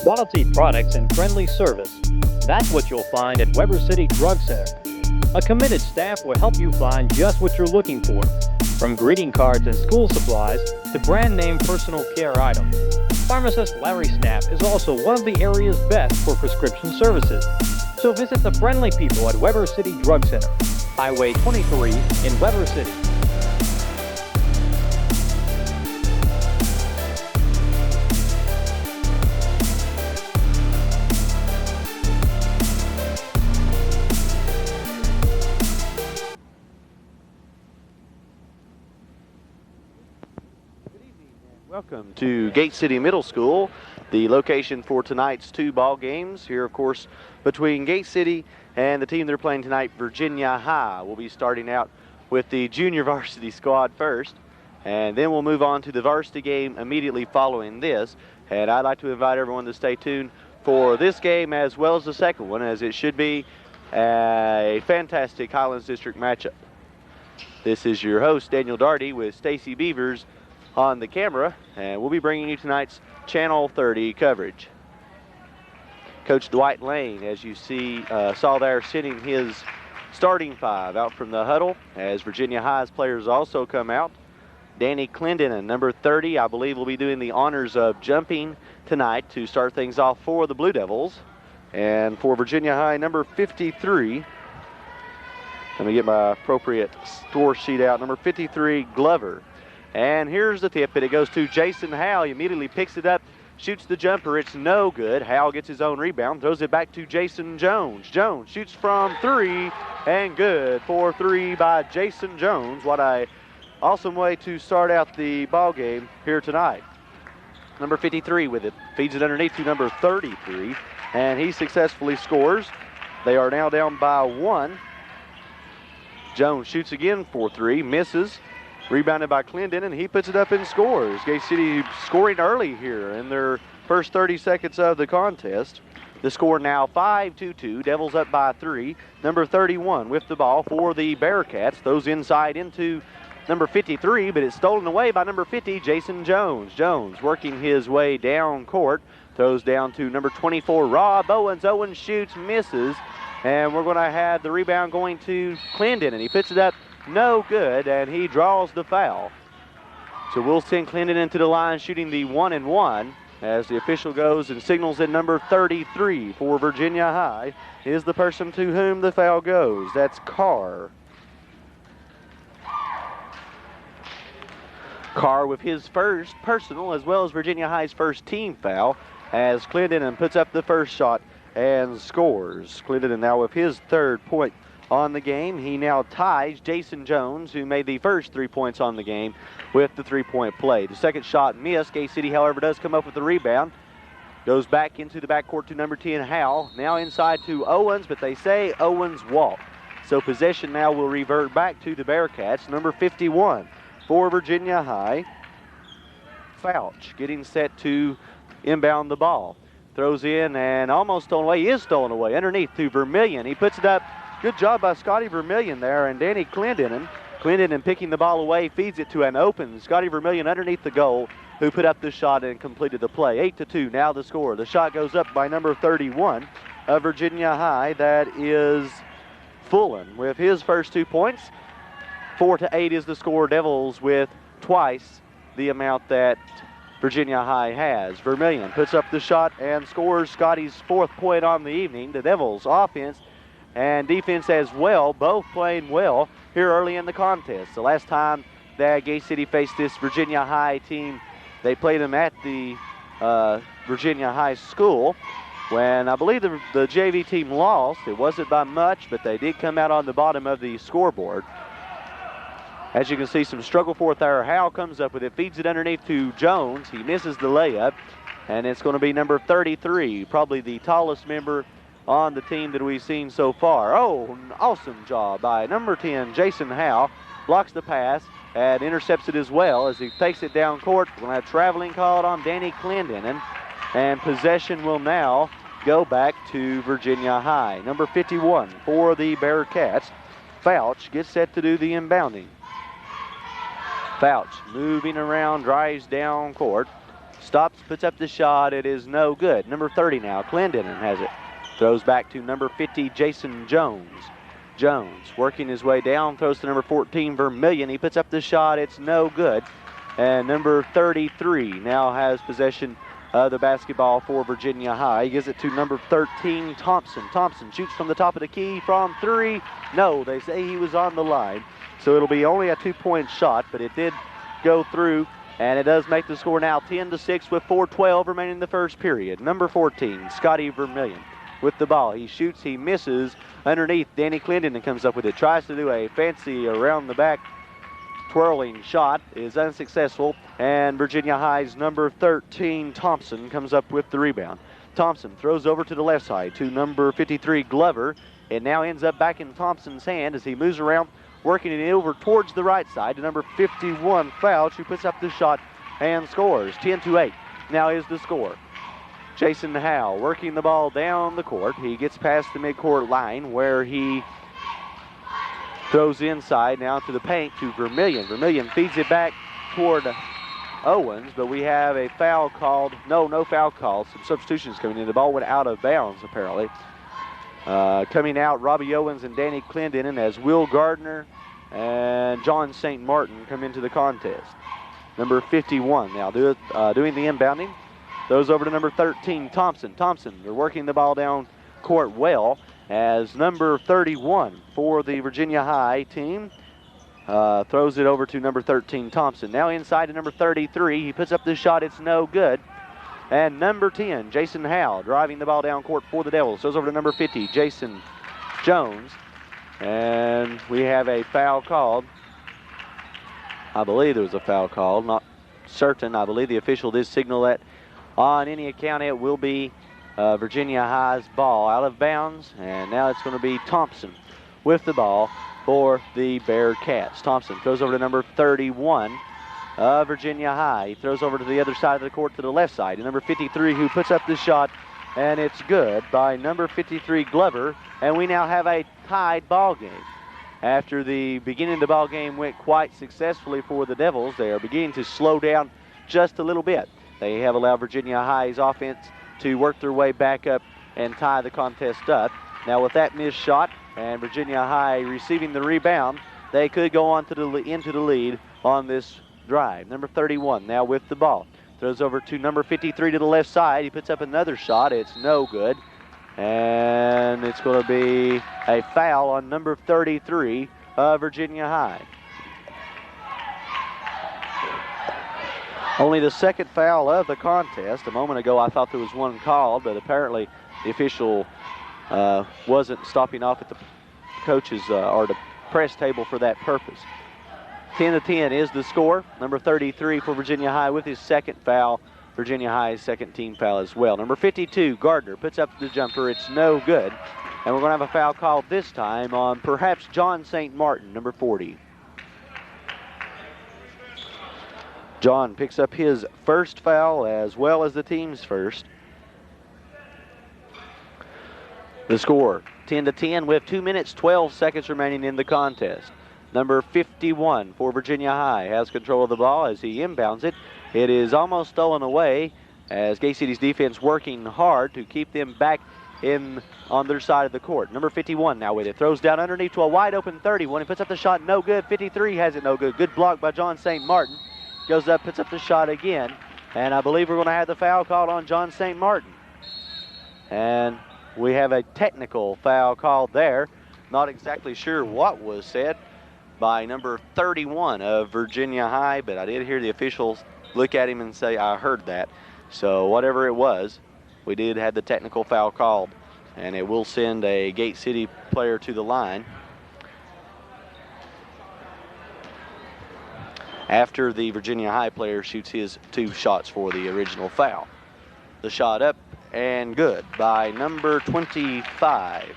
quality products and friendly service. That's what you'll find at Weber City Drug Center. A committed staff will help you find just what you're looking for, from greeting cards and school supplies to brand name personal care items. Pharmacist Larry Snapp is also one of the area's best for prescription services. So visit the friendly people at Weber City Drug Center, Highway 23 in Weber City. Welcome to Gate City Middle School, the location for tonight's two ball games. Here, of course, between Gate City and the team they're playing tonight, Virginia High. We'll be starting out with the junior varsity squad first, and then we'll move on to the varsity game immediately following this. And I'd like to invite everyone to stay tuned for this game as well as the second one, as it should be a fantastic Highlands District matchup. This is your host, Daniel Darty, with Stacy Beavers on the camera, and we'll be bringing you tonight's Channel 30 coverage. Coach Dwight Lane, as you saw there, sending his starting five out from the huddle, as Virginia High's players also come out. Danny Clendenin, number 30, I believe will be doing the honors of jumping tonight to start things off for the Blue Devils. And for Virginia High, number 53, let me get my appropriate score sheet out, number 53, Glover. And here's the tip, and it goes to Jason Howell. He immediately picks it up, shoots the jumper. It's no good. Howell gets his own rebound, throws it back to Jason Jones. Jones shoots from three, and good for three by Jason Jones. What a awesome way to start out the ball game here tonight. Number 53 with it, feeds it underneath to number 33, and he successfully scores. They are now down by one. Jones shoots again for three, misses. Rebounded by Clendenin, and he puts it up and scores. Gate City scoring early here in their first 30 seconds of the contest. The score now 5-2. Devils up by three. Number 31 with the ball for the Bearcats. Throws inside into number 53, but it's stolen away by number 50, Jason Jones. Jones working his way down court. Throws down to number 24, Rob Owens. Owens shoots, misses, and we're going to have the rebound going to Clendenin. He puts it up. No good, and he draws the foul. So we'll send Clendenin to the line shooting the 1-and-1 as the official goes and signals that number 33 for Virginia High is the person to whom the foul goes. That's Carr. Carr with his first personal as well as Virginia High's first team foul as Clendenin puts up the first shot and scores. Clendenin now with his third point on the game. He now ties Jason Jones, who made the first 3 points on the game, with the three-point play. The second shot missed. Gate City, however, does come up with the rebound. Goes back into the backcourt to number 10, Howell. Now inside to Owens, but they say Owens walked. So possession now will revert back to the Bearcats. Number 51 for Virginia High, Fouch, getting set to inbound the ball. Throws in and almost stolen away. He is stolen away underneath to Vermillion. He puts it up. Good job by Scotty Vermillion there, and Danny Clendenin. Clendenin picking the ball away, feeds it to an open Scotty Vermillion underneath the goal, who put up the shot and completed the play. 8-2 now the score. The shot goes up by number 31 of Virginia High. That is Fullen with his first 2 points. 4-8 is the score. Devils with twice the amount that Virginia High has. Vermillion puts up the shot and scores Scotty's fourth point on the evening. The Devils offense and defense as well, both playing well here early in the contest. The last time that Gate City faced this Virginia High team, they played them at the Virginia High School when I believe the JV team lost. It wasn't by much, but they did come out on the bottom of the scoreboard. As you can see, some struggle for it there. Howell comes up with it, feeds it underneath to Jones. He misses the layup, and it's going to be number 33, probably the tallest member on the team that we've seen so far. Oh, an awesome job by number 10, Jason Howell. Blocks the pass and intercepts it as well as he takes it down court. We're going to have traveling called on Danny Clendenin, and possession will now go back to Virginia High. Number 51 for the Bearcats. Fouch gets set to do the inbounding. Fouch moving around, drives down court. Stops, puts up the shot. It is no good. Number 30 now, Clendenin has it. Throws back to number 50, Jason Jones. Jones working his way down, throws to number 14, Vermillion. He puts up the shot. It's no good. And number 33 now has possession of the basketball for Virginia High. He gives it to number 13, Thompson. Thompson shoots from the top of the key from 3. No, they say he was on the line. So it'll be only a 2-point shot, but it did go through, and it does make the score now 10-6 with 4:12 remaining in the first period. Number 14, Scotty Vermillion with the ball. He shoots, he misses underneath. Danny Clendenin comes up with it, tries to do a fancy around the back twirling shot, is unsuccessful, and Virginia High's number 13, Thompson, comes up with the rebound. Thompson throws over to the left side to number 53, Glover. It now ends up back in Thompson's hand as he moves around, working it over towards the right side to number 51, Fouch, who puts up the shot and scores. 10-8 now is the score. Jason Howe working the ball down the court. He gets past the midcourt line where he throws inside now to the paint to Vermillion. Vermillion feeds it back toward Owens, but we have a foul called. No foul called. Some substitutions coming in. The ball went out of bounds, apparently. Coming out, Robbie Owens and Danny Clendenin as Will Gardner and John St. Martin come into the contest. Number 51 now doing the inbounding. Those over to number 13, Thompson. Thompson, they're working the ball down court well as number 31 for the Virginia High team throws it over to number 13, Thompson. Now inside to number 33. He puts up the shot. It's no good. And number 10, Jason Howe, driving the ball down court for the Devils. Goes over to number 50, Jason Jones. And we have a foul called. I believe there was a foul called. Not certain. I believe the official did signal that. On any account, it will be Virginia High's ball out of bounds. And now it's going to be Thompson with the ball for the Bearcats. Thompson throws over to number 31. Virginia High. He throws over to the other side of the court to the left side. And number 53 who puts up the shot, and it's good by number 53 Glover. And we now have a tied ball game. After the beginning of the ball game went quite successfully for the Devils, they are beginning to slow down just a little bit. They have allowed Virginia High's offense to work their way back up and tie the contest up. Now with that missed shot and Virginia High receiving the rebound, they could go on to into the lead on this drive. Number 31 now with the ball. Throws over to number 53 to the left side. He puts up another shot. It's no good. And it's going to be a foul on number 33, Virginia High. Only the second foul of the contest. A moment ago I thought there was one called, but apparently the official wasn't stopping off at the coaches or the press table for that purpose. 10-10 is the score. Number 33 for Virginia High with his second foul. Virginia High's second team foul as well. Number 52, Gardner, puts up the jumper. It's no good. And we're going to have a foul called this time on perhaps John St. Martin, number 40. John picks up his first foul as well as the team's first. The score, 10-10 with 2 minutes, 12 seconds remaining in the contest. Number 51 for Virginia High has control of the ball as he inbounds it. It is almost stolen away as Gate City's defense working hard to keep them back in on their side of the court. Number 51 now with it. Throws down underneath to a wide open 31. He puts up the shot, no good. 53 has it, no good. Good block by John St. Martin. Goes up, puts up the shot again. And I believe we're going to have the foul called on John St. Martin. And we have a technical foul called there. Not exactly sure what was said by number 31 of Virginia High, but I did hear the officials look at him and say, I heard that. So whatever it was, we did have the technical foul called, and it will send a Gate City player to the line. After the Virginia High player shoots his 2 shots for the original foul. The shot up and good by number 25,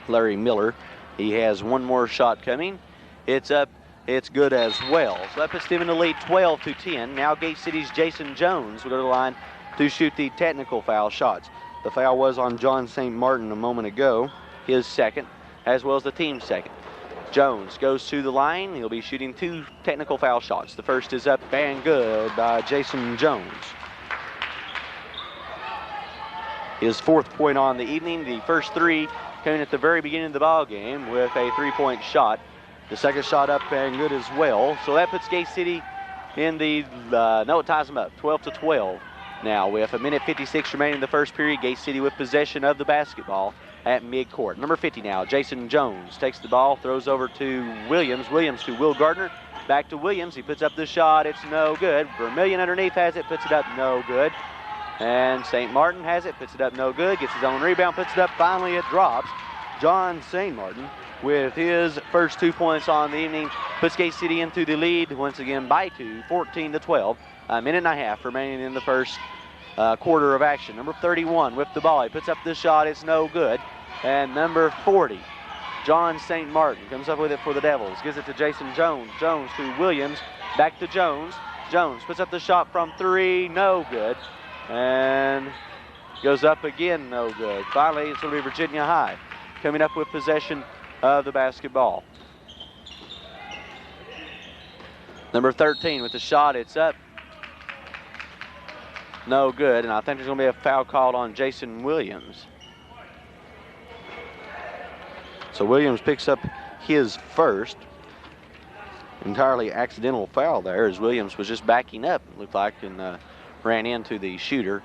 Larry Miller. He has one more shot coming. It's up, it's good as well. So that puts them in the lead 12-10. Now Gate City's Jason Jones will go to the line to shoot the technical foul shots. The foul was on John St. Martin a moment ago, his second, as well as the team's second. Jones goes to the line. He'll be shooting 2 technical foul shots. The first is up and good by Jason Jones. His 4th point on the evening. The first 3 coming at the very beginning of the ball game with a 3-point shot. The second shot up and good as well. So that puts Gate City in the, no, it ties them up, 12-12. Now with a minute 56 remaining in the first period, Gate City with possession of the basketball at midcourt. Number 50 now, Jason Jones takes the ball, throws over to Williams. Williams to Will Gardner. Back to Williams. He puts up the shot. It's no good. Vermillion underneath has it, puts it up, no good. And St. Martin has it, puts it up, no good. Gets his own rebound, puts it up. Finally, it drops. John St. Martin with his first 2 points on the evening puts Gate City into the lead once again by 2, 14-12. A minute and a half remaining in the first quarter of action. Number 31 with the ball. He puts up the shot. It's no good. And number 40, John St. Martin, comes up with it for the Devils. Gives it to Jason Jones. Jones to Williams. Back to Jones. Jones puts up the shot from 3. No good. And goes up again. No good. Finally, it's going to be Virginia High coming up with possession of the basketball. Number 13 with the shot. It's up. No good, and I think there's going to be a foul called on Jason Williams. So Williams picks up his first. Entirely accidental foul there as Williams was just backing up, it looked like, and ran into the shooter.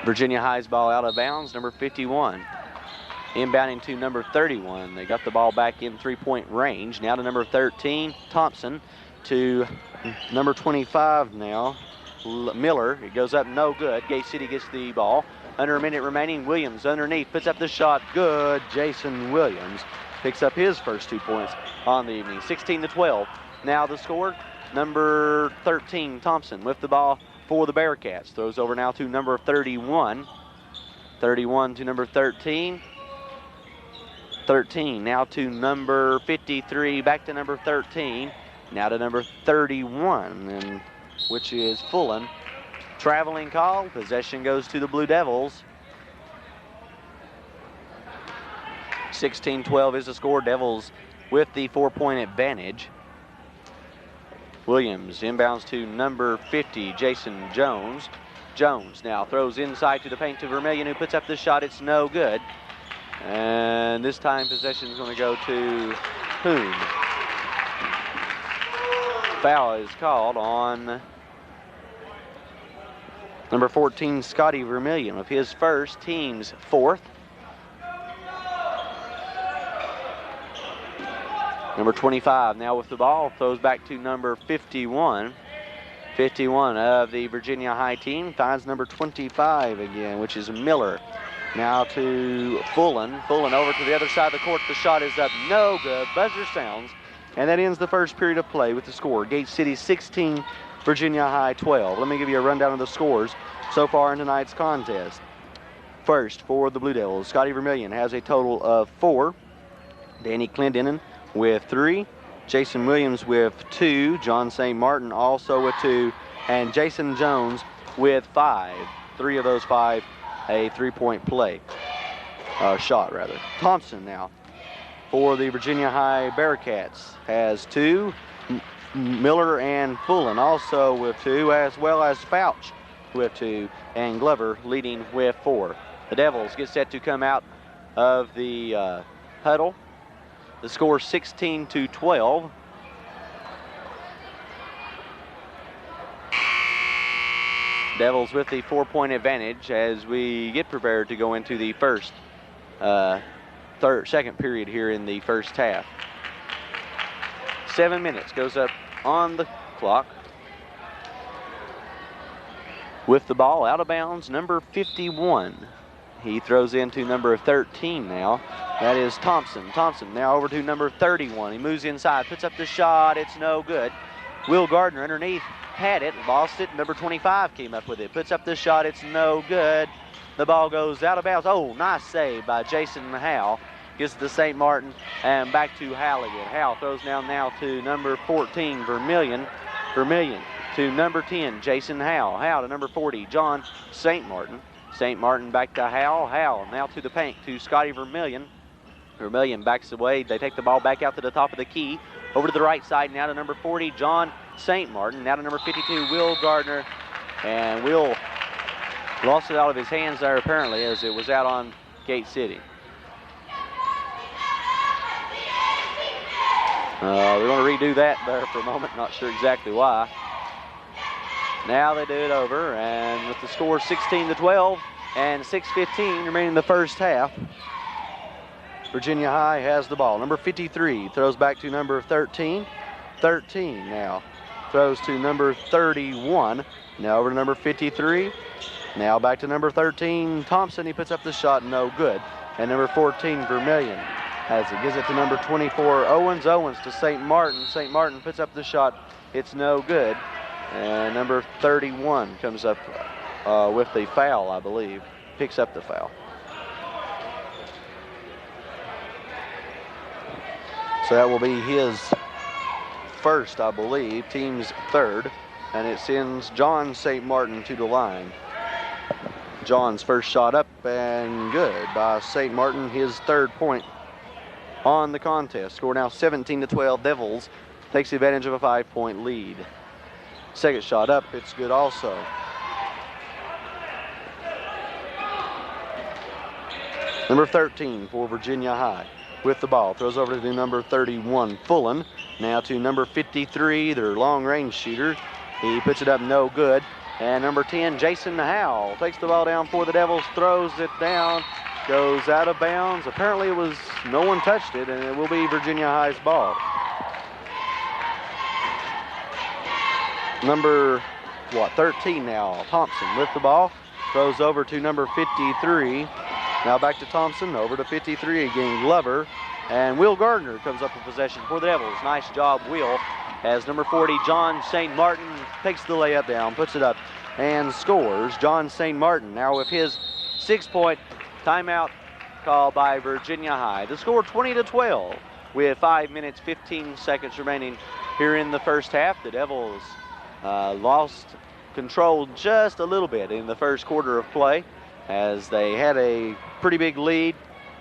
Virginia High's ball out of bounds, number 51. Inbounding to number 31. They got the ball back in 3-point range. Now to number 13, Thompson. To number 25 now, Miller. It goes up, no good. Gate City gets the ball. Under a minute remaining, Williams underneath, puts up the shot, good. Jason Williams picks up his first 2 points on the evening, 16-12. Now the score, number 13, Thompson with the ball for the Bearcats. Throws over now to number 31. 31 to number 13. 13 now to number 53, back to number 13. Now to number 31, and which is Fullen. Traveling call. Possession goes to the Blue Devils. 16-12 is the score. Devils with the 4-point advantage. Williams inbounds to number 50, Jason Jones. Jones now throws inside to the paint to Vermillion, who puts up the shot. It's no good. And this time possession is going to go to Hoon. Foul is called on number 14, Scotty Vermillion, with his first, team's 4th. Number 25 now with the ball, throws back to number 51. 51 of the Virginia High team finds number 25 again, which is Miller. Now to Fullen. Fullen over to the other side of the court. The shot is up, no good. Buzzer sounds. And that ends the first period of play with the score. Gate City 16, Virginia High 12. Let me give you a rundown of the scores so far in tonight's contest. First, for the Blue Devils, Scotty Vermillion has a total of 4. Danny Clendenin with 3. Jason Williams with 2. John St. Martin also with 2. And Jason Jones with 5. 3 of those 5, a 3-point play. Shot, rather. Thompson now for the Virginia High Bearcats has 2. Miller and Fullen also with 2, as well as Fouch with 2, and Glover leading with 4. The Devils get set to come out of the huddle. The score 16-12. Devils with the 4-point advantage as we get prepared to go into the second period here in the first half. 7 minutes goes up on the clock. With the ball out of bounds, number 51. He throws into number 13 now. That is Thompson. Thompson now over to number 31. He moves inside, puts up the shot. It's no good. Will Gardner underneath had it, lost it. Number 25 came up with it, puts up the shot. It's no good. The ball goes out of bounds. Oh, nice save by Jason Howell. Gets to St. Martin and back to Howell again. Howell throws down now to number 14, Vermillion. Vermillion to number 10, Jason Howell. Howell to number 40, John St. Martin. St. Martin back to Howell. Howell now to the paint to Scotty Vermillion. Vermillion backs away. They take the ball back out to the top of the key. Over to the right side now to number 40, John St. Martin. Now to number 52, Will Gardner. And Will lost it out of his hands there apparently as it was out on Gate City. We're going to redo that there for a moment. Not sure exactly why. Now they do it over, and with the score 16-12 and 6:15 remaining in the first half, Virginia High has the ball. Number 53 throws back to number 13. 13 now throws to number 31. Now over to number 53. Now back to number 13, Thompson. He puts up the shot, no good. And number 14, Vermillion has it. Gives it to number 24, Owens. Owens to St. Martin. St. Martin puts up the shot. It's no good. And number 31 comes up with the foul, I believe. Picks up the foul. So that will be his first, I believe, team's third. And it sends John St. Martin to the line. John's first shot up and good by St. Martin, his third point on the contest. Score now 17-12. Devils takes advantage of a 5-point lead. Second shot up, it's good also. Number 13 for Virginia High with the ball. Throws over to number 31, Fullen. Now to number 53, their long-range shooter. He puts it up, no good. And number 10, Jason Howell, takes the ball down for the Devils, throws it down, goes out of bounds. Apparently no one touched it, and it will be Virginia High's ball. Number 13 now, Thompson with the ball, throws over to number 53. Now back to Thompson, over to 53 again, Glover. And Will Gardner comes up with possession for the Devils. Nice job, Will, as number 40, John St. Martin, takes the layup down, puts it up, and scores. John St. Martin now with his 6-point timeout called by Virginia High. The score 20-12 with 5 minutes, 15 seconds remaining here in the first half. The Devils lost control just a little bit in the first quarter of play as they had a pretty big lead,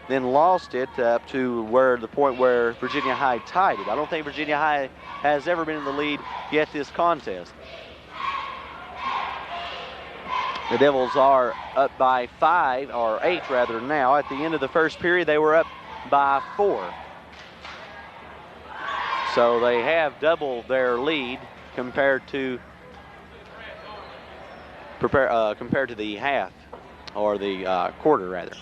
then lost it up to the point where Virginia High tied it. I don't think Virginia High has ever been in the lead yet this contest. The Devils are up by 8 rather now. At the end of the first period, they were up by 4. So they have doubled their lead compared to the half, or the quarter rather,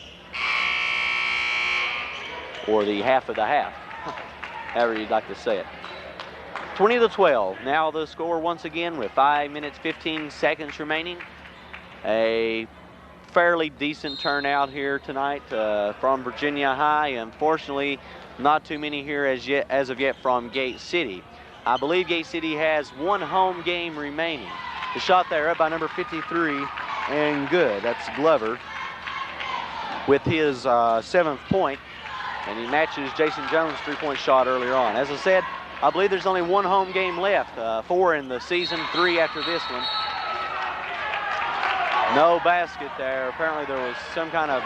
or the half of the half, however you'd like to say it. 20-12. Now the score once again with 5 minutes, 15 seconds remaining. A fairly decent turnout here tonight from Virginia High. Unfortunately, not too many here as of yet from Gate City. I believe Gate City has one home game remaining. The shot there up by number 53 and good. That's Glover with his 7th point, and he matches Jason Jones' 3-point shot earlier on. As I said, I believe there's only one home game left, 4 in the season, 3 after this one. No basket there. Apparently there was some kind of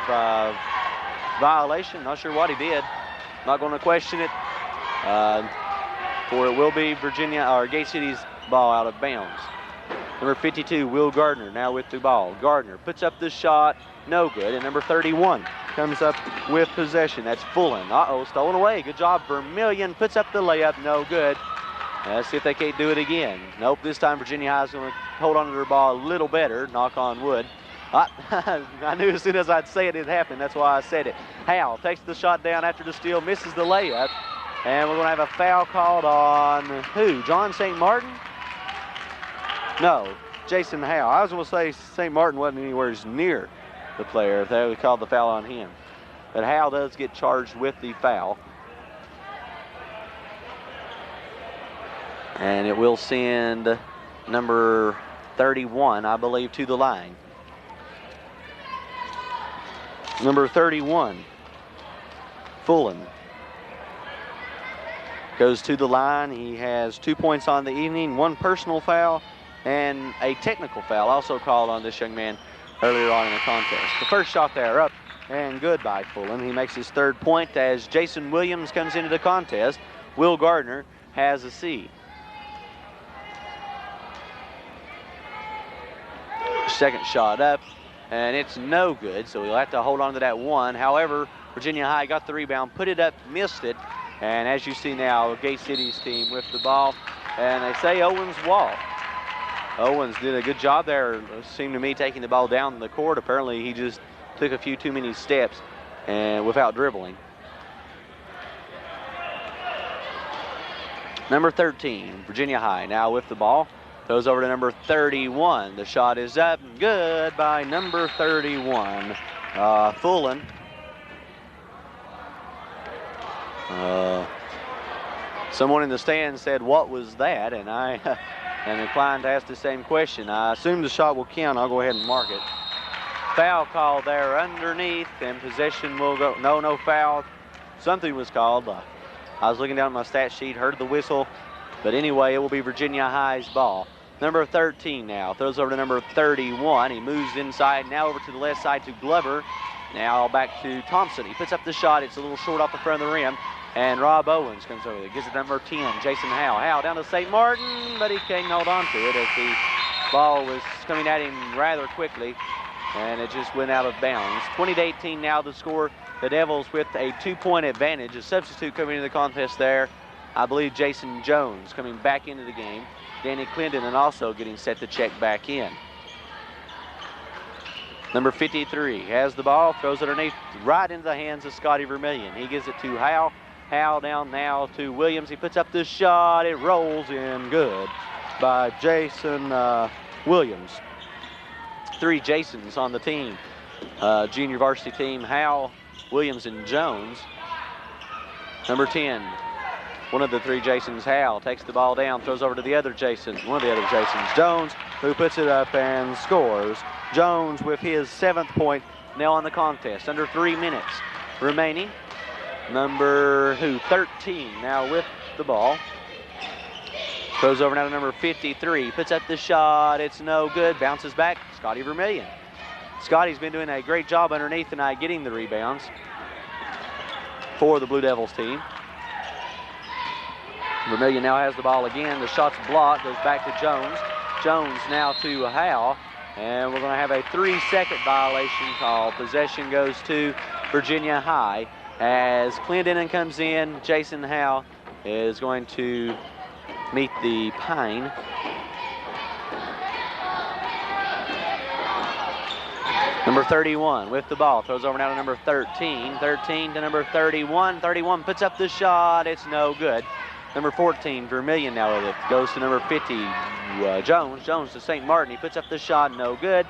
violation. Not sure what he did. Not going to question it. For it will be Gate City's ball out of bounds. Number 52, Will Gardner, now with the ball. Gardner puts up the shot, no good. And number 31 comes up with possession. That's Fullen. Uh-oh, stolen away. Good job, Vermillion. Puts up the layup, no good. Let's see if they can't do it again. Nope, this time Virginia High is going to hold on to their ball a little better, knock on wood. I knew as soon as I'd say it, it'd happen. That's why I said it. Howell takes the shot down after the steal, misses the layup. And we're going to have a foul called on who? John St. Martin? No, Jason Howell. I was going to say St. Martin wasn't anywhere near the player. They would call the foul on him. But Howell does get charged with the foul. And it will send number 31, I believe, to the line. Number 31, Fullen, goes to the line. He has 2 points on the evening, 1 personal foul, and a technical foul also called on this young man earlier on in the contest. The first shot there up and good by Fullen. He makes his 3rd point as Jason Williams comes into the contest. Will Gardner has a C. Second shot up, and it's no good, so he'll have to hold on to that one. However, Virginia High got the rebound, put it up, missed it, and as you see now, Gate City's team with the ball, and they say Owens wall. Owens did a good job there, it seemed to me, taking the ball down the court. Apparently, he just took a few too many steps and without dribbling. Number 13, Virginia High, now with the ball. Goes over to number 31. The shot is up, good by number 31, Fullen. Someone in the stands said, "What was that?" And I am inclined to ask the same question. I assume the shot will count. I'll go ahead and mark it. Foul call there underneath, and possession will go. No foul. Something was called. I was looking down at my stat sheet, heard the whistle, but anyway, it will be Virginia High's ball. Number 13 now throws over to number 31. He moves inside, now over to the left side to Glover. Now back to Thompson. He puts up the shot. It's a little short off the front of the rim. And Rob Owens comes over there. Gives it number 10, Jason Howe. Howe down to St. Martin, but he can't hold on to it as the ball was coming at him rather quickly. And it just went out of bounds. 20-18 now the score. The Devils with a 2-point advantage. A substitute coming into the contest there. I believe Jason Jones coming back into the game. Danny Clendenin also getting set to check back in. Number 53 has the ball, throws it underneath, right into the hands of Scotty Vermillion. He gives it to Howe. Howe down now to Williams. He puts up the shot. It rolls in good by Jason Williams. 3 Jasons on the team. Junior varsity team, Howe, Williams, and Jones. Number 10. One of the 3 Jasons, Howe, takes the ball down, throws over to the other Jason, one of the other Jasons, Jones, who puts it up and scores. Jones with his 7th point now on the contest. Under 3 minutes remaining. Number 13 now with the ball. Throws over now to number 53, puts up the shot, it's no good, bounces back, Scotty Vermillion. Scotty's been doing a great job underneath tonight getting the rebounds for the Blue Devils team. Vermillion now has the ball again. The shot's blocked, goes back to Jones. Jones now to Howe, and we're going to have a 3-second violation call. Possession goes to Virginia High. As Clendenin comes in, Jason Howe is going to meet the pine. Number 31 with the ball, throws over now to number 13. 13 to number 31. 31 puts up the shot, it's no good. Number 14, Vermillion now with it. Goes to number 50, Jones. Jones to St. Martin. He puts up the shot, no good.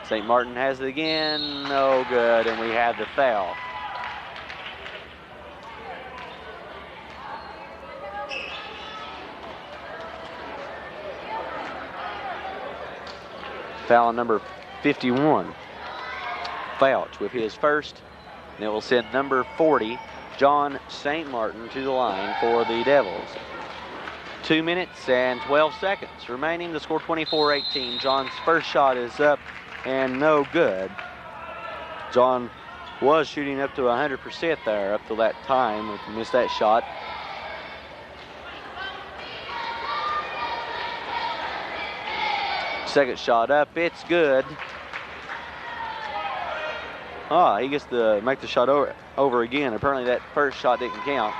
St. Martin has it again, no good, and we have the foul. Foul on number 51. Fouch with his first, and it will send number 40, John St. Martin, to the line for the Devils. 2 minutes and 12 seconds remaining. The score 24-18. John's first shot is up and no good. John was shooting up to 100% there up to that time. Missed that shot. Second shot up, it's good. He gets to make the shot over again. Apparently that first shot didn't count.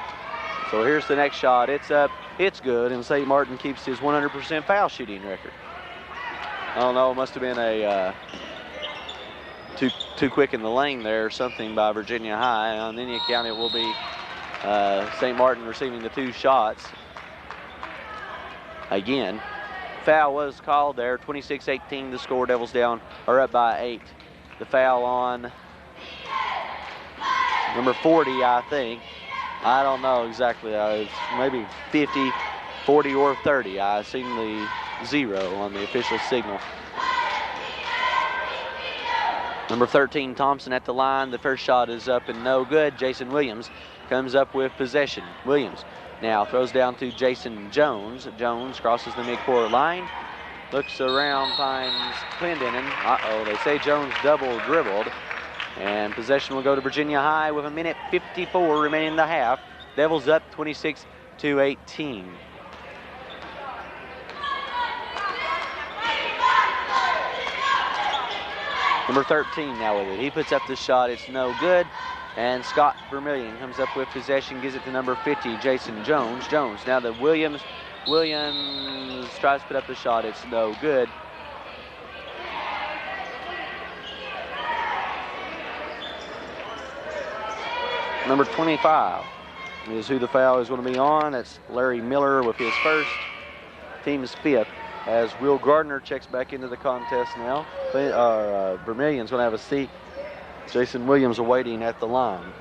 So here's the next shot. It's up, it's good, and St. Martin keeps his 100% foul shooting record. I don't know, it must have been a too quick in the lane there or something by Virginia High. On any account, it will be St. Martin receiving the 2 shots. Again, foul was called there. 26-18 the score. Devils down, or up by 8. The foul on number 40, I think. I don't know exactly. It's maybe 50, 40, or 30. I seen the 0 on the official signal. Number 13, Thompson at the line. The first shot is up and no good. Jason Williams comes up with possession. Williams now throws down to Jason Jones. Jones crosses the midcourt line. Looks around, finds Clendenin. They say Jones double dribbled. And possession will go to Virginia High with 1:54 remaining in the half. Devils up 26-18. Number 13 now with it. He puts up the shot. It's no good. And Scott Vermillion comes up with possession, gives it to number 50, Jason Jones. Jones now to Williams. Williams tries to put up the shot. It's no good. Number 25 is who the foul is going to be on. That's Larry Miller with his first, team's fifth, as Will Gardner checks back into the contest now. Vermillion's going to have a seat. Jason Williams awaiting at the line.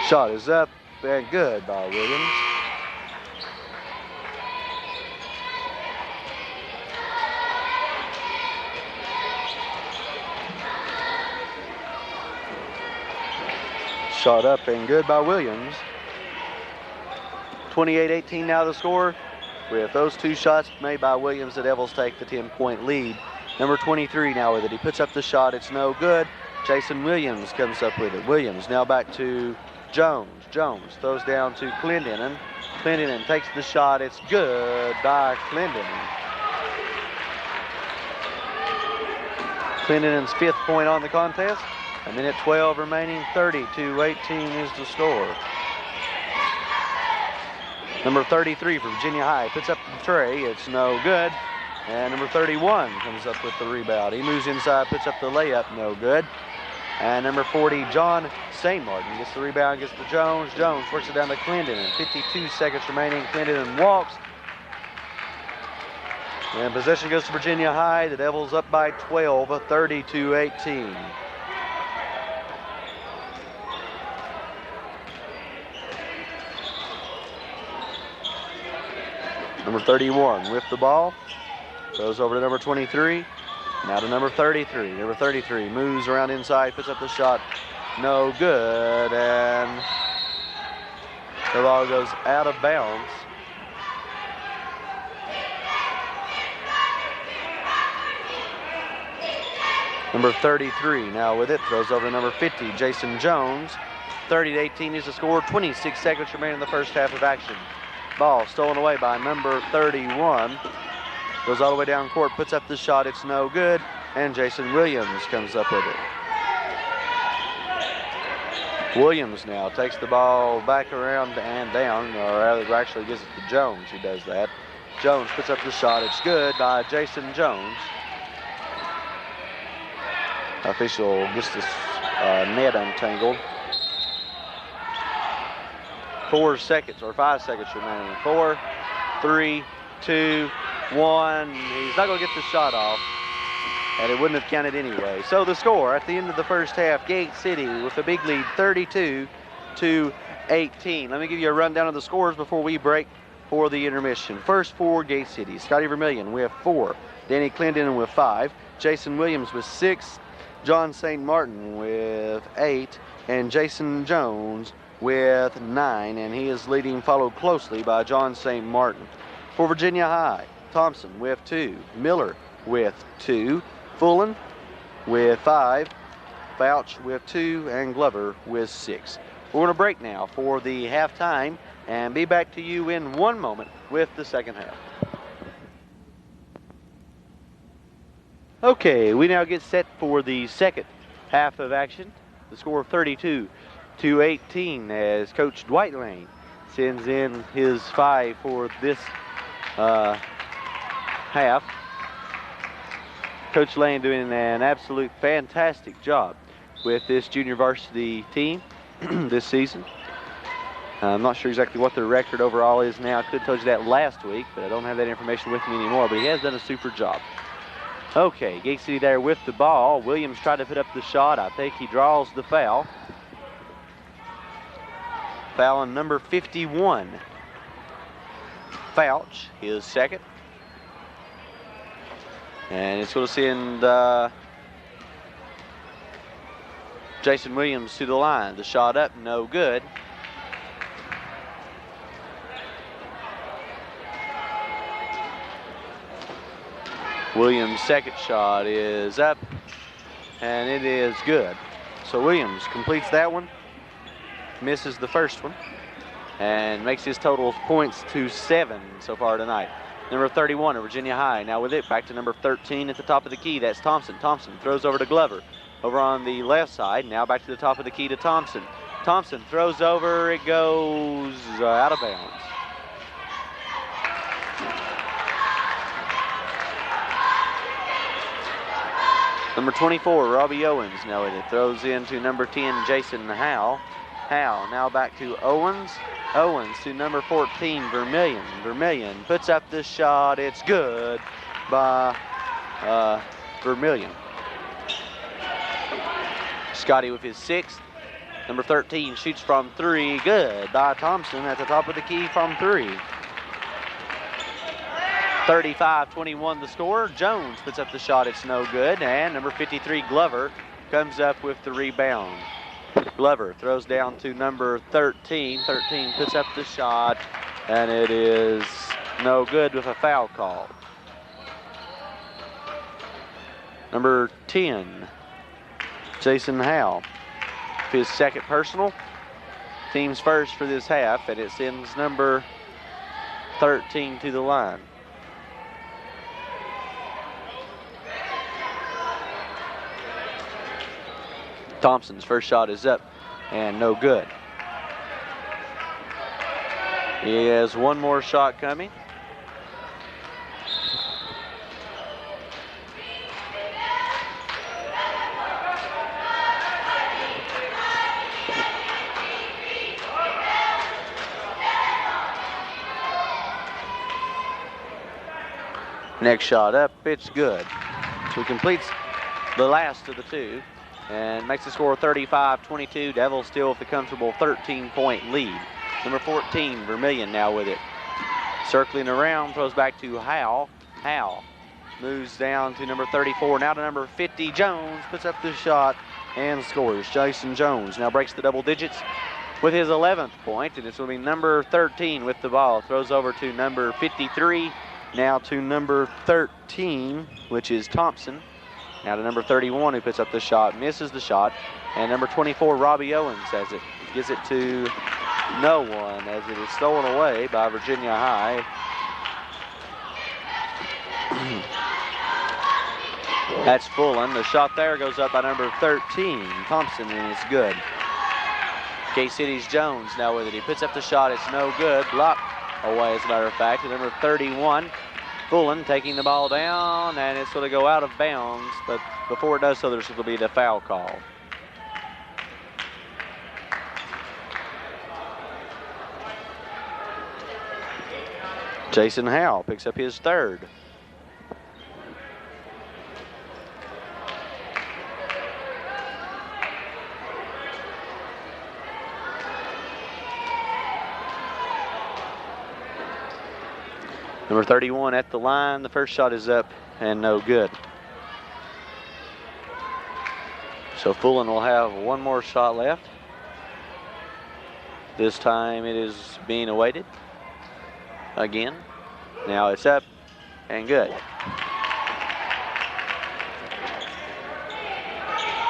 Shot is up and good by Williams. Shot up and good by Williams. 28-18 now the score. With those two shots made by Williams, the Devils take the 10-point lead. Number 23 now with it. He puts up the shot. It's no good. Jason Williams comes up with it. Williams now back to Jones. Jones throws down to Clendenin. Clendenin takes the shot. It's good by Clendenin. Clendenin's fifth point on the contest. 1:12 remaining. 30-18 is the score. Number 33 for Virginia High puts up the tray. It's no good. And number 31 comes up with the rebound. He moves inside, puts up the layup. No good. And number 40, John St. Martin, gets the rebound, gets to Jones. Jones works it down to Clendenin. 52 seconds remaining. Clendenin walks. And possession goes to Virginia High. The Devils up by 12, 30-18. Number 31 with the ball. Goes over to number 23. Now to number 33. Number 33 moves around inside, puts up the shot. No good. And the ball goes out of bounds. Number 33 now with it. Throws over to number 50, Jason Jones. 30-18 is the score. 26 seconds remaining in the first half of action. Ball stolen away by number 31. Goes all the way down court, puts up the shot. It's no good. And Jason Williams comes up with it. Williams now takes the ball back around and down, or rather actually gives it to Jones, who does that. Jones puts up the shot. It's good by Jason Jones. Official gets this net untangled. 4 seconds or 5 seconds remaining. 4, 3, 2, 1. He's not going to get the shot off, and it wouldn't have counted anyway. So the score at the end of the first half, Gate City with a big lead, 32-18. Let me give you a rundown of the scores before we break for the intermission. First for Gate City, Scotty Vermillion with 4, Danny Clendenin with 5, Jason Williams with 6, John St. Martin with 8, and Jason Jones with 9, and he is leading, followed closely by John St. Martin. For Virginia High, Thompson with 2, Miller with 2, Fullen with 5, Fouch with 2, and Glover with 6. We're going to break now for the halftime and be back to you in 1 moment with the second half. Okay, we now get set for the second half of action. The score of 32-18 as Coach Dwight Lane sends in his 5 for this half. Coach Lane doing an absolute fantastic job with this junior varsity team this season. I'm not sure exactly what their record overall is now. I could have told you that last week, but I don't have that information with me anymore, but he has done a super job. Okay, Gate City there with the ball. Williams tried to put up the shot. I think he draws the foul. Foul on number 51. Fouch, his second. And it's going to send Jason Williams to the line. The shot up, no good. Williams' second shot is up, and it is good. So Williams completes that one, misses the first one, and makes his total points to 7 so far tonight. Number 31 at Virginia High now with it, back to number 13 at the top of the key. That's Thompson. Thompson throws over to Glover. Over on the left side, now back to the top of the key to Thompson. Thompson throws over, it goes out of bounds. Number 24, Robbie Owens now with it. Throws into number 10, Jason Howe. Howe now back to Owens. Owens to number 14, Vermillion. Vermillion puts up the shot. It's good by Vermillion. Scotty with his 6th. Number 13 shoots from 3. Good by Thompson at the top of the key from 3. 35-21 the score. Jones puts up the shot. It's no good. And number 53, Glover, comes up with the rebound. Glover throws down to number 13. 13 puts up the shot, and it is no good with a foul call. Number 10, Jason Howe, his second personal. Team's first for this half, and it sends number 13 to the line. Thompson's first shot is up and no good. He has one more shot coming. Next shot up, it's good. So he completes the last of the two and makes the score 35-22. Devils still with the comfortable 13-point lead. Number 14, Vermillion now with it. Circling around, throws back to Howe. Howe moves down to number 34, now to number 50. Jones puts up the shot and scores. Jason Jones now breaks the double digits with his 11th point, and it's going to be number 13 with the ball. Throws over to number 53, now to number 13, which is Thompson. Now to number 31, who puts up the shot, misses the shot. And number 24, Robbie Owens has it. Gives it to no one as it is stolen away by Virginia High. That's Fullen. The shot there goes up by number 13, Thompson, and it's good. K-City's Jones now with it. He puts up the shot. It's no good. Blocked away, as a matter of fact. And number 31, Fullen taking the ball down, and it's going to go out of bounds, but before it does so, there's going to be the foul call. Jason Howe picks up his 3rd. Number 31 at the line. The first shot is up and no good. So Fullen will have one more shot left. This time it is being awaited again. Now it's up and good.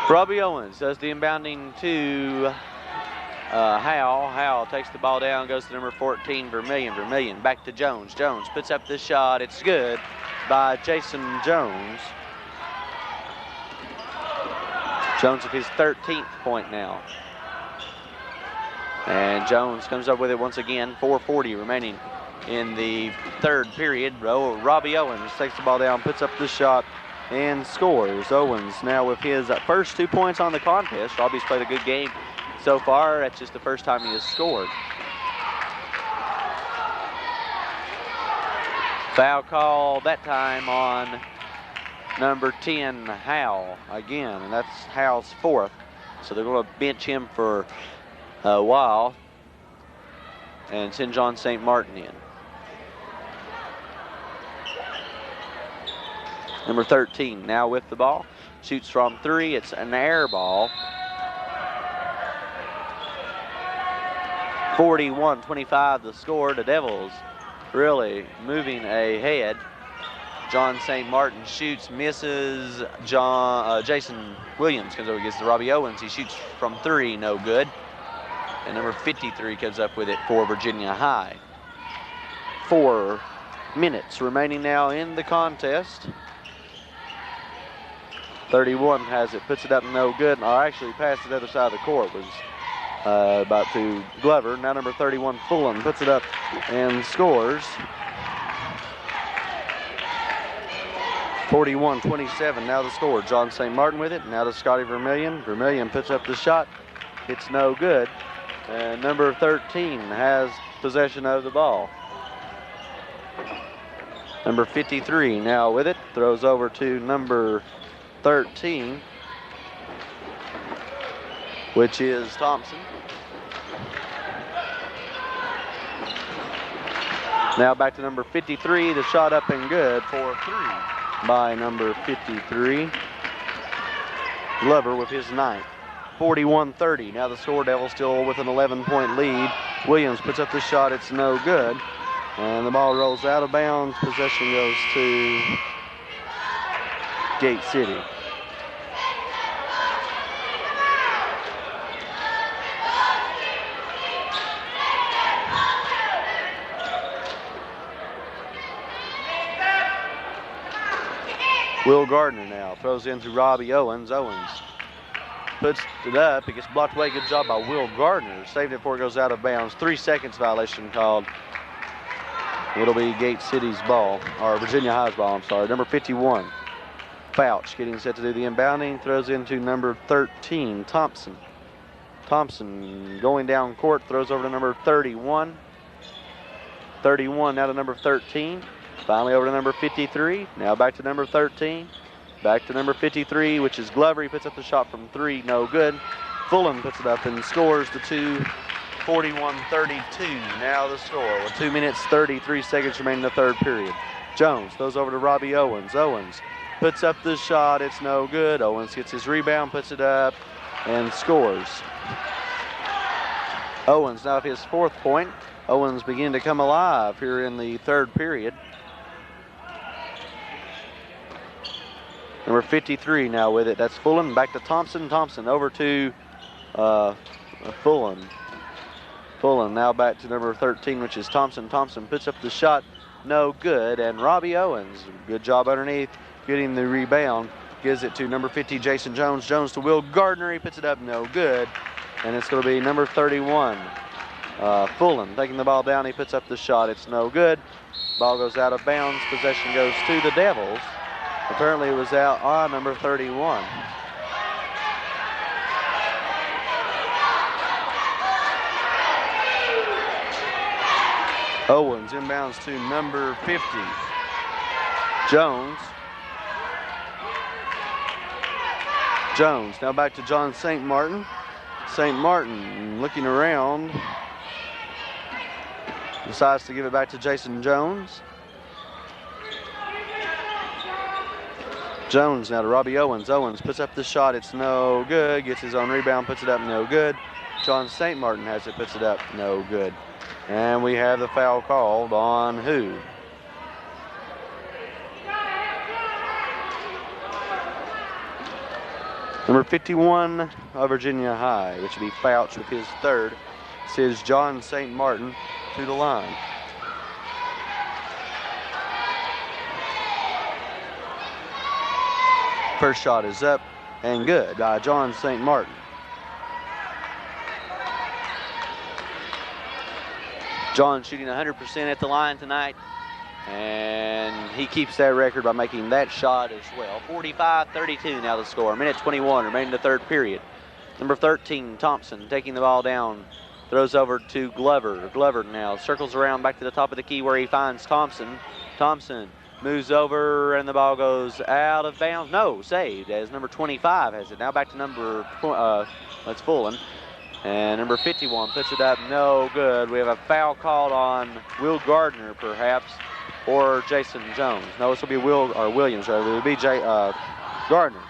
Robbie Owens does the inbounding to Howe. Howe takes the ball down, goes to number 14, Vermillion. Vermillion back to Jones. Jones puts up the shot. It's good by Jason Jones. Jones with his 13th point now. And Jones comes up with it once again. 4:40 remaining in the 3rd period. Robbie Owens takes the ball down, puts up the shot, and scores. Owens now with his first 2 points on the contest. Robbie's played a good game so far. That's just the first time he has scored. Foul call that time on number 10, Howe, again, and that's Howe's 4th. So they're going to bench him for a while and send John St. Martin in. Number 13 now with the ball. Shoots from 3. It's an air ball. 41-25 the score. The Devils really moving ahead. John St. Martin shoots, misses. Jason Williams comes over, gets to Robbie Owens. He shoots from 3, no good. And number 53 comes up with it for Virginia High. 4 minutes remaining now in the contest. 31 has it, puts it up, no good. Or actually passed to the other side of the court. Was about to Glover. Now number 31, Fulham, puts it up and scores. 41-27, now the score. John St. Martin with it, now to Scotty Vermillion. Vermillion puts up the shot, it's no good. And number 13 has possession of the ball. Number 53 now with it, throws over to number 13, which is Thompson. Now back to number 53, the shot up and good for 3 by number 53. Glover with his 9th. 41-30, now the score. Devils still with an 11-point lead. Williams puts up the shot, it's no good. And the ball rolls out of bounds. Possession goes to Gate City. Will Gardner now throws in to Robbie Owens. Owens puts it up. It gets blocked away. Good job by Will Gardner. Saved it before it goes out of bounds. 3 seconds violation called. It'll be Gate City's ball, or Virginia High's ball, I'm sorry. Number 51, Fouch, getting set to do the inbounding. Throws into number 13, Thompson. Thompson going down court, throws over to number 31. 31 now to number 13. Finally over to number 53. Now back to number 13. Back to number 53, which is Glover. He puts up the shot from 3, no good. Fulham puts it up and scores the 2. 41-32 now the score with 2 minutes 33 seconds remaining in the third period. Jones throws over to Robbie Owens. Owens puts up the shot, it's no good. Owens gets his rebound, puts it up and scores. Owens now with his 4th point. Owens beginning to come alive here in the third period. Number 53 now with it. That's Fulham. Back to Thompson. Thompson over to Fulham. Fulham now back to number 13, which is Thompson. Thompson puts up the shot, no good. And Robbie Owens, good job underneath, getting the rebound. Gives it to number 50, Jason Jones. Jones to Will Gardner. He puts it up, no good. And it's going to be number 31, Fulham, taking the ball down. He puts up the shot. It's no good. Ball goes out of bounds. Possession goes to the Devils. Apparently it was out on number 31. Owens inbounds to number 50, Jones. Jones now back to John St. Martin. St. Martin looking around. Decides to give it back to Jason Jones. Jones now to Robbie Owens. Owens puts up the shot. It's no good. Gets his own rebound. Puts it up. No good. John St. Martin has it. Puts it up. No good. And we have the foul called on who? Number 51 of Virginia High, which would be Fouch with his 3rd. This is John St. Martin to the line. First shot is up and good by John St. Martin. John shooting 100% at the line tonight, and he keeps that record by making that shot as well. 45-32 now the score. Minute 21 remaining in the third period. Number 13, Thompson, taking the ball down, throws over to Glover. Glover now circles around back to the top of the key where he finds Thompson. Thompson moves over, and the ball goes out of bounds. No, saved as number 25 has it. Now back to number, that's Fulham. And number 51 puts it up, no good. We have a foul called on Will Gardner, perhaps, or Jason Jones. No, this will be Williams, rather. It will be Gardner.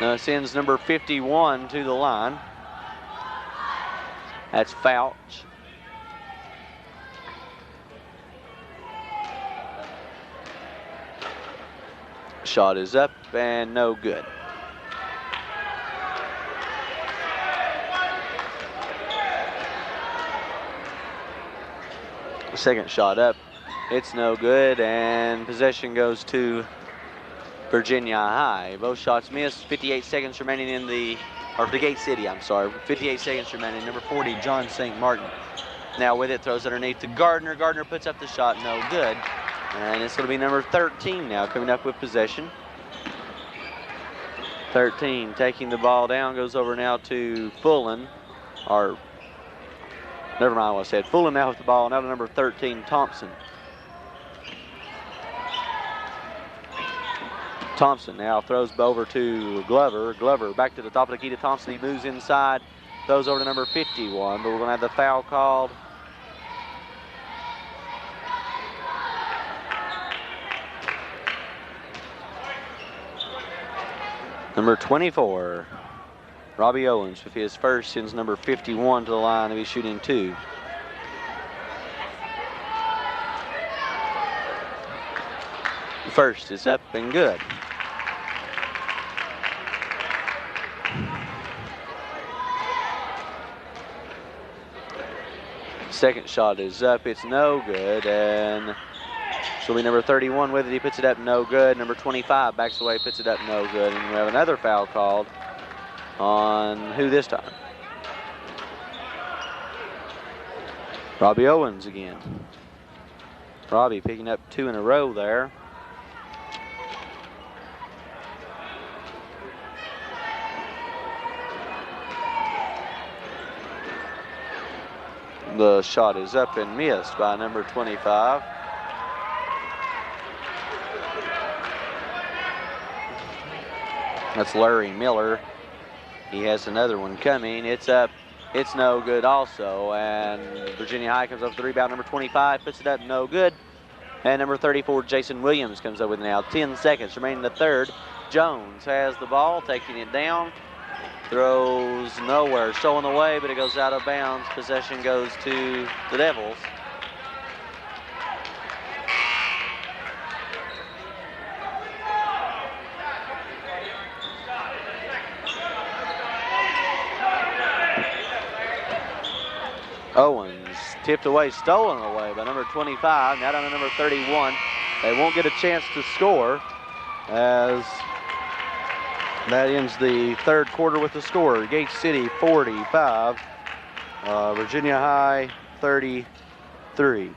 Now sends number 51 to the line. That's Fouch. Shot is up and no good. Second shot up, it's no good, and possession goes to Virginia High. Both shots missed. 58 seconds remaining in the, or for Gate City, I'm sorry. 58 seconds remaining. Number 40, John St. Martin. Now with it, throws underneath to Gardner. Gardner puts up the shot, no good. And it's going to be number 13 now coming up with possession. 13 taking the ball down, goes over now to Fullen, or never mind what I said. Fullen now with the ball, now to number 13, Thompson. Thompson now throws over to Glover. Glover back to the top of the key to Thompson. He moves inside, throws over to number 51, but we're going to have the foul called. Number 24, Robbie Owens, with his first, sends number 51 to the line to be shooting 2. First is up and good. Second shot is up, it's no good, and so we number 31 with it, he puts it up, no good. Number 25 backs away, puts it up, no good. And we have another foul called on who this time? Robbie Owens again. Robbie picking up 2 in a row there. The shot is up and missed by number 25. That's Larry Miller. He has another one coming. It's up. It's no good also. And Virginia High comes up with the rebound. Number 25 puts it up, no good. And number 34, Jason Williams, comes up with it now. 10 seconds remaining in the third. Jones has the ball, taking it down. Throws nowhere, stolen away, but it goes out of bounds. Possession goes to the Devils. Owens tipped away, stolen away by number 25. Now down to number 31. They won't get a chance to score as that ends the third quarter with the score. Gate City 45, Virginia High 33.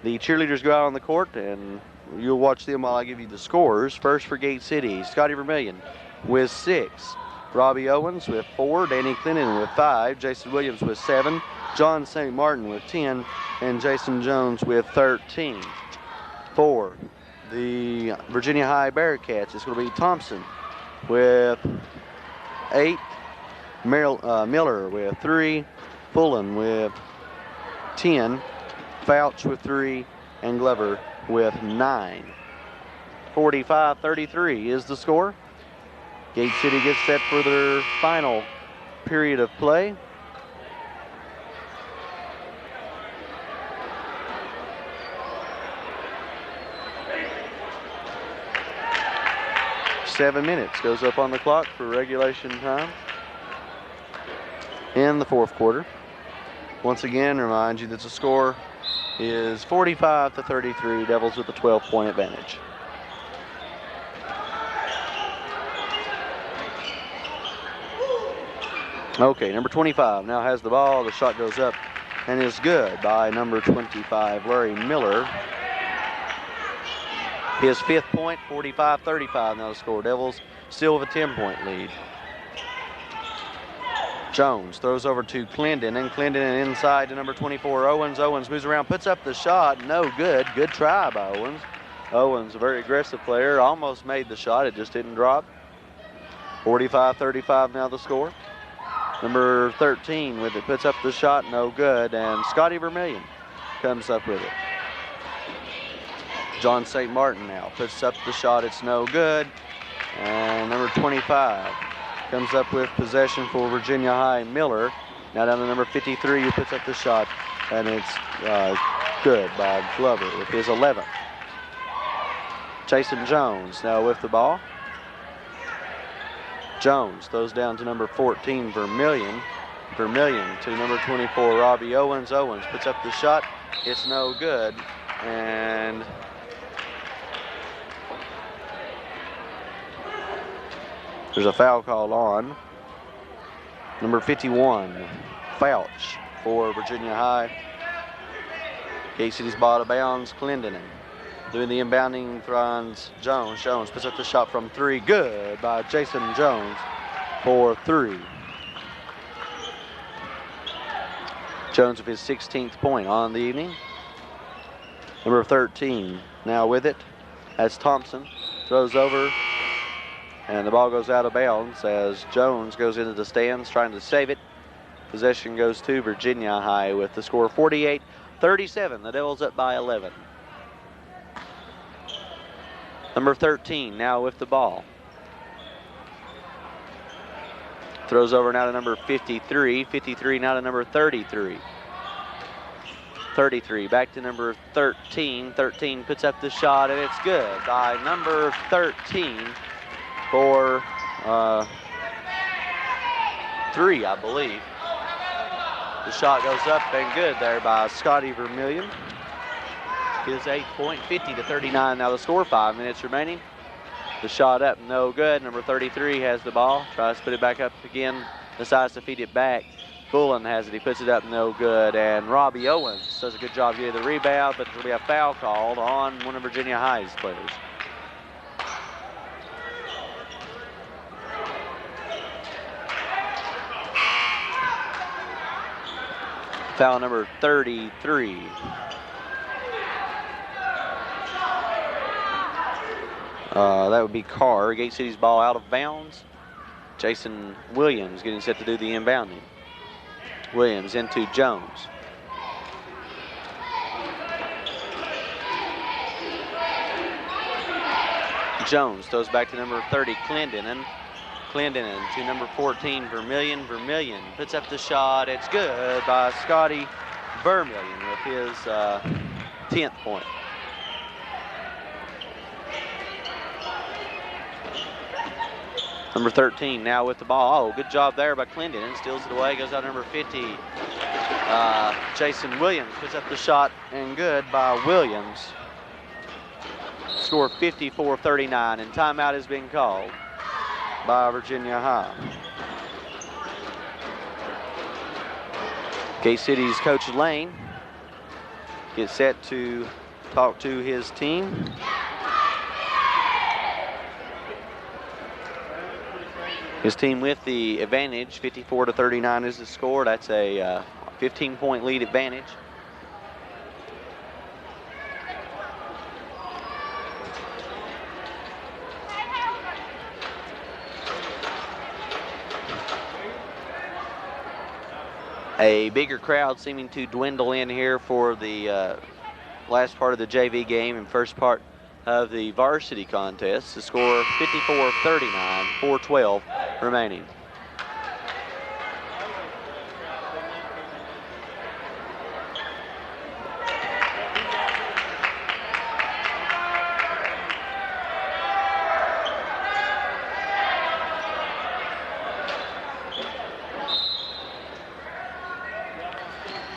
The cheerleaders go out on the court, and you'll watch them while I give you the scores. First for Gate City, Scotty Vermillion with 6. Robbie Owens with 4. Danny Clinton with 5. Jason Williams with 7. John St. Martin with 10. And Jason Jones with 13. For the Virginia High Bearcats, it's going to be Thompson with 8. Miller with 3. Fullen with 10. Fouch with 3. And Glover with 9. 45-33 is the score. Gate City gets set for their final period of play. Seven minutes goes up on the clock for regulation time in the fourth quarter. Once again, remind you that the score is 45-33. Devils with a 12-point advantage. Okay, number 25 now has the ball. The shot goes up and is good by number 25, Larry Miller. His 5th point, 45-35 now the score. Devils still with a 10-point lead. Jones throws over to Clendon, and Clendon inside to number 24, Owens. Owens moves around, puts up the shot. No good. Good try by Owens. Owens, a very aggressive player, almost made the shot. It just didn't drop. 45-35 now the score. Number 13 with it, puts up the shot, no good, and Scotty Vermillion comes up with it. John St. Martin now puts up the shot, it's no good, and number 25 comes up with possession for Virginia High, Miller. Now down to number 53 who puts up the shot, and it's good by Glover with his 11th. Jason Jones now with the ball. Jones throws down to number 14, Vermillion. Vermillion to number 24, Robbie Owens. Owens puts up the shot. It's no good. And there's a foul call on number 51, Fouch for Virginia High. Gate City's ball out of bounds. Clendenin doing the inbounding, throws Jones. Jones puts up the shot from 3. Good by Jason Jones for 3. Jones with his 16th point on the evening. Number 13 now with it. That's Thompson. Throws over. And the ball goes out of bounds as Jones goes into the stands trying to save it. Possession goes to Virginia High with the score 48-37. The Devils up by 11. Number 13 now with the ball. Throws over now to number 53. 53 now to number 33. 33 back to number 13. 13 puts up the shot and it's good by number 13 for 3, I believe. The shot goes up and good there by Scotty Vermillion. His 8th point, 50-39. Now the score, 5 minutes remaining. The shot up, no good. Number 33 has the ball, tries to put it back up again, decides to feed it back. Bullen has it, he puts it up, no good. And Robbie Owens does a good job getting the rebound, but there'll be a foul called on one of Virginia High's players. Foul number 33. That would be Carr. Gate City's ball out of bounds. Jason Williams getting set to do the inbounding. Williams into Jones. Jones throws back to number 30, Clendenin. Clendenin to number 14, Vermillion. Vermillion puts up the shot. It's good by Scotty Vermillion with his 10th point. Number 13 now with the ball. Oh, good job there by Clendenin. Steals it away, goes out number 50. Jason Williams puts up the shot and good by Williams. Score 54-39 and timeout has been called by Virginia High. Gate City's Coach Lane gets set to talk to his team. His team with the advantage, 54-39 is the score. That's a 15-point lead advantage. A bigger crowd seeming to dwindle in here for the last part of the JV game and first part of the varsity contest. The score 54-39, 4:12 remaining.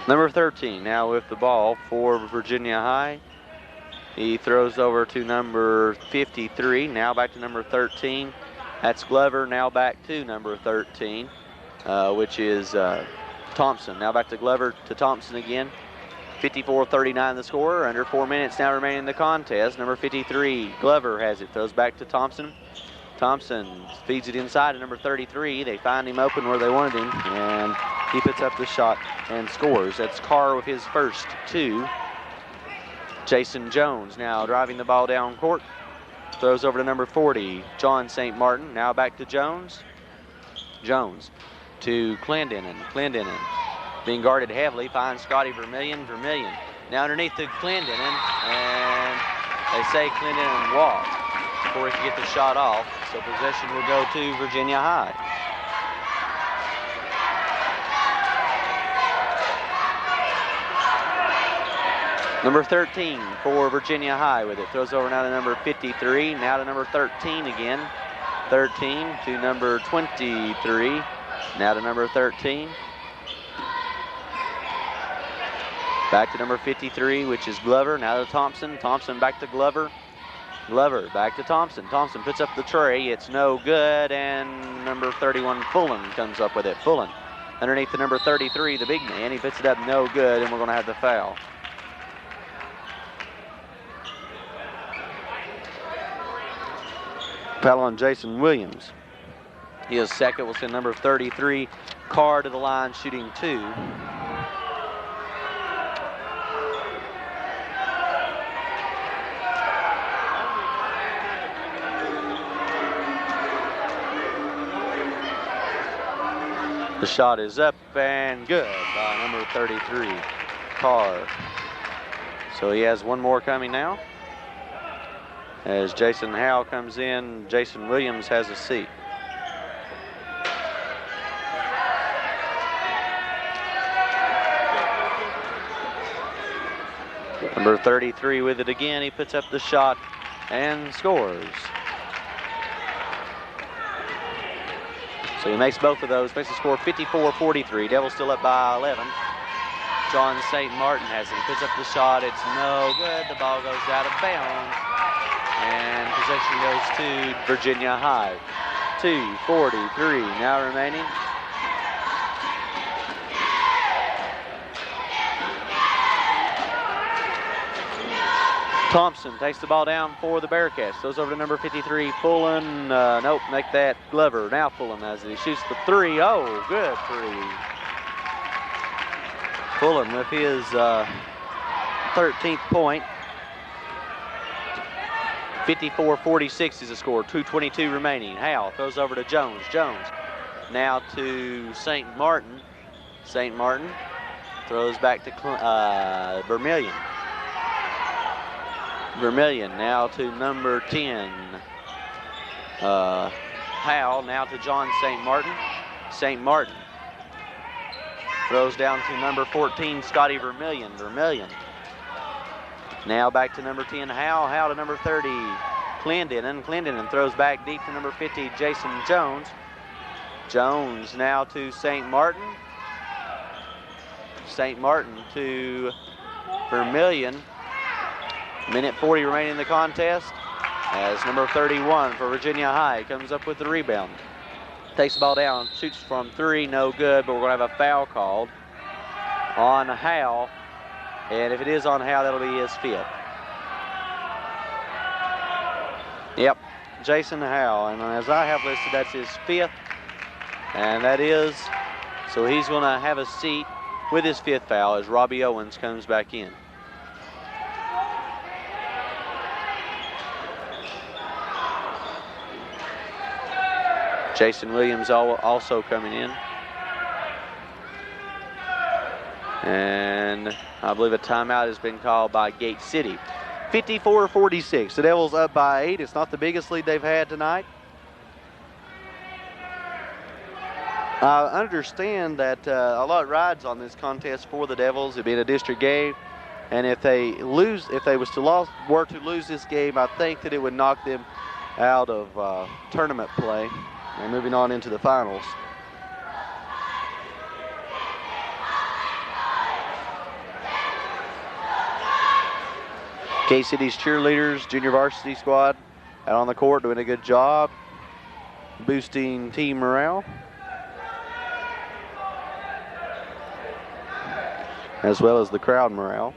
Number 13 now with the ball for Virginia High. He throws over to number 53, now back to number 13. That's Glover, now back to number 13, which is Thompson. Now back to Glover to Thompson again. 54-39 the score, under 4 minutes now remaining in the contest. Number 53, Glover has it, throws back to Thompson. Thompson feeds it inside to number 33. They find him open where they wanted him, and he puts up the shot and scores. That's Carr with his first 2. Jason Jones now driving the ball down court. Throws over to number 40, John St. Martin. Now back to Jones. Jones to Clendenin. Clendenin being guarded heavily, finds Scotty Vermillion. Vermillion now underneath to Clendenin, and they say Clendenin walked before he could get the shot off. So possession will go to Virginia High. Number 13 for Virginia High with it. Throws over now to number 53. Now to number 13 again. 13 to number 23. Now to number 13. Back to number 53, which is Glover. Now to Thompson. Thompson back to Glover. Glover back to Thompson. Thompson puts up the tray. It's no good. And number 31, Fullen, comes up with it. Fullen underneath the number 33, the big man. He puts it up no good, and we're going to have the foul. Foul on Jason Williams. His second will send number 33, Carr, to the line, shooting 2. The shot is up and good by number 33, Carr. So he has one more coming now. As Jason Howell comes in, Jason Williams has a seat. Number 33 with it again. He puts up the shot and scores. So he makes both of those, makes the score 54-43. Devils still up by 11. John St. Martin has it. He puts up the shot. It's no good. The ball goes out of bounds. And possession goes to Virginia High. 2:43 now remaining. Thompson takes the ball down for the Bearcats. Goes over to number 53, Fullen. Nope, make that Glover. Now Fullen has it. He shoots the 3. Oh, good 3. Fullen with his 13th point. 54-46 is the score. 2:22 remaining. Howell throws over to Jones. Jones now to St. Martin. St. Martin throws back to Vermillion. Vermillion now to number 10. Howell now to John St. Martin. St. Martin throws down to number 14, Scotty Vermillion. Vermillion now back to number 10, Howell. Howell to number 30, Clendenin. Clendenin throws back deep to number 50, Jason Jones. Jones now to St. Martin. St. Martin to Vermillion. Minute 40 remaining in the contest as number 31 for Virginia High comes up with the rebound. Takes the ball down, shoots from 3, no good, but we're going to have a foul called on Howell. And if it is on Howell, that'll be his 5th. Yep, Jason Howell. And as I have listed, that's his 5th. And that is, so he's going to have a seat with his 5th foul as Robbie Owens comes back in. Jason Williams also coming in. And I believe a timeout has been called by Gate City. 54-46. The Devils up by 8. It's not the biggest lead they've had tonight. I understand that a lot rides on this contest for the Devils. It being a district game. And if they were to lose this game, I think that it would knock them out of tournament play. And moving on into the finals. K-City's cheerleaders, junior varsity squad, out on the court doing a good job, boosting team morale, as well as the crowd morale.